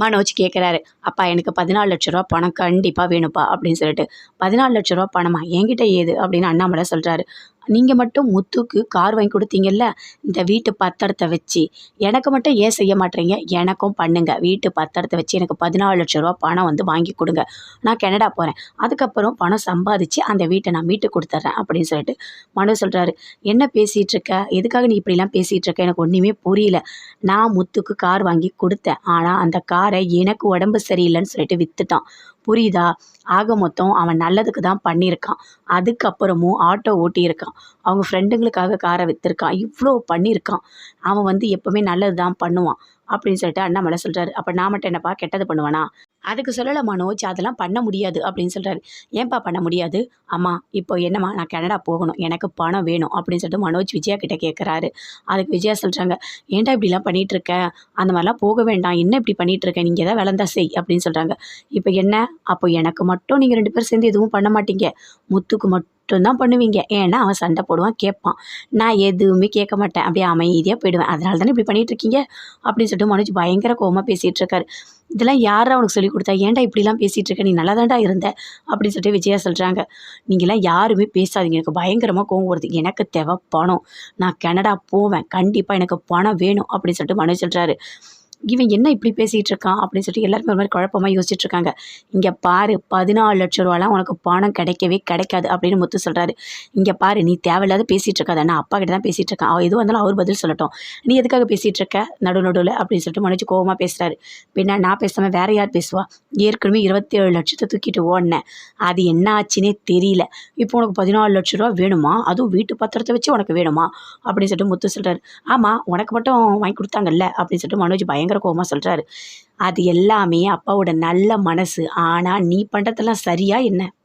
மனோஜ் கேட்குறாரு, அப்பா எனக்கு 14,00,000 பணம் கண்டிப்பாக வேணும்ப்பா அப்படின்னு சொல்லிட்டு. 14,00,000 பணமா என்கிட்ட ஏது அப்படின்னு அண்ணாமலை சொல்கிறாரு. நீங்கள் மட்டும் முத்துக்கு கார் வாங்கி கொடுத்தீங்கல்ல, இந்த வீட்டு பத்திரத்தை வச்சு எனக்கு மட்டும் ஏன் செய்ய மாட்டேறீங்க? எனக்கும் பண்ணுங்க. வீட்டு பத்திரத்தை வச்சு எனக்கு 14,00,000 பணம் வந்து வாங்கி கொடுங்க. நான் கனடா போகிறேன். அதுக்கப்புறம் பணம் சம்பாதிச்சு அந்த வீட்டை நான் மீட்டு கொடுத்துட்றேன் அப்படின்னு சொல்லிட்டு மனோஜ் சொல்கிறாரு. என்ன பேசிகிட்டு இருக்க? எதுக்காக நீ இப்படிலாம் பேசிகிட்டு இருக்க? எனக்கு ஒன்றுமே புரியல. நான் முத்துக்கு கார் வாங்கி கொடுத்தேன். ஆனால் அந்த காரை எனக்கு உடம்பு சரியில்லைன்னு சொல்லிட்டு விற்றுட்டான். புரியுதா? ஆக மொத்தம் அவன் நல்லதுக்கு தான் பண்ணியிருக்கான். அதுக்கப்புறமும் ஆட்டோ ஓட்டியிருக்கான். அவங்க ஃப்ரெண்டுங்களுக்காக காரை விற்றுருக்கான். இவ்வளோ பண்ணியிருக்கான். அவன் வந்து எப்போவுமே நல்லது தான் பண்ணுவான் அப்படின்னு சொல்லிட்டு அண்ணாமலை சொல்கிறாரு. அப்போ நான் மட்டும் என்னப்பா கெட்டது பண்ணுவானா? அதுக்கு சொல்லலை மனோஜ், அதெல்லாம் பண்ண முடியாது அப்படின்னு சொல்கிறாரு. ஏன்பா பண்ண முடியாது? அம்மா இப்போ என்னம்மா, நான் கனடா போகணும், எனக்கு பணம் வேணும் அப்படின்னு சொல்லிட்டு மனோஜ் விஜயா கிட்டே கேட்குறாரு. அதுக்கு விஜயா சொல்கிறாங்க, ஏன்டா இப்படிலாம் பண்ணிகிட்ருக்க? அந்த மாதிரிலாம் போக வேண்டாம், என்ன இப்படி பண்ணிகிட்ருக்க? நீங்கள் எதாவது வேலைந்தா செய் அப்படின்னு சொல்கிறாங்க. இப்போ என்ன, அப்போ எனக்கு மட்டும் நீங்கள் 2 பேரும் சேர்ந்து எதுவும் பண்ண மாட்டீங்க, முத்துக்கு மட்டும்தான் பண்ணுவீங்க. ஏன்னா அவன் சண்டை போடுவான், கேட்பான். நான் எதுவுமே கேட்க மாட்டேன், அப்படியே அமைதியாக போயிடுவேன். அதனால தானே இப்படி பண்ணிகிட்ருக்கீங்க அப்படின்னு சொல்லிட்டு மனோஜ் பயங்கர கோவமாக பேசிகிட்டு இருக்காரு. இதெல்லாம் யாரா உனக்கு சொல்லிக் கொடுத்தா? ஏன்டா இப்படிலாம் பேசிகிட்டு இருக்க? நீ நல்லா தான்டா இருந்த அப்படின்னு சொல்லிட்டு விஜயா சொல்கிறாங்க. நீங்களாம் யாருமே பேசாதீங்க, எனக்கு பயங்கரமாக கோவம் வருது. எனக்கு தேவை பணம். நான் கனடா போவேன், கண்டிப்பாக எனக்கு பணம் வேணும் அப்படின்னு சொல்லிட்டு மனோஜ் சொல்கிறாரு. இவன் என்ன இப்படி பேசிகிட்டு இருக்கான் அப்படின்னு சொல்லிட்டு எல்லாருமே ஒரு மாதிரி குழப்பமாக யோசிச்சுட்டு இருக்காங்க. இங்கே பாரு, 14,00,000 உனக்கு பணம் கிடைக்கவே கிடைக்காது அப்படின்னு முத்து சொல்கிறாரு. இங்கே பாரு, நீ தேவையில்லாத பேசிகிட்டு இருக்காத, நான் அப்பா கிட்ட தான் பேசிகிட்டு இருக்கேன். அவள் எதுவும் வந்தாலும் அவர் பதில் சொல்லட்டும். நீ எதுக்காக பேசிகிட்டு இருக்க நடுவில் அப்படின்னு சொல்லிட்டு மனோஜ் கோவமாக பேசுகிறாரு. பின்ன நான் பேசாமல் வேறு யார் பேசுவா? ஏற்கனவே 27,00,000 தூக்கிட்டு ஓடினேன், அது என்ன ஆச்சுன்னே தெரியல. இப்போ உனக்கு 14,00,000 வேணுமா? அதுவும் வீட்டு பத்திரத்தை வச்சு உனக்கு வேணுமா அப்படின்னு சொல்லிட்டு முத்து சொல்கிறாரு. ஆமாம், உனக்கு மட்டும் வாங்கி கொடுத்தாங்கல்ல அப்படின்னு சொல்லிட்டு மனோஜ் பயங்கர கோவமாக சொல்கிறாரு. அது எல்லாமே அப்பாவோட நல்ல மனசு. ஆனால் நீ பண்ணுறதெல்லாம் சரியா என்ன?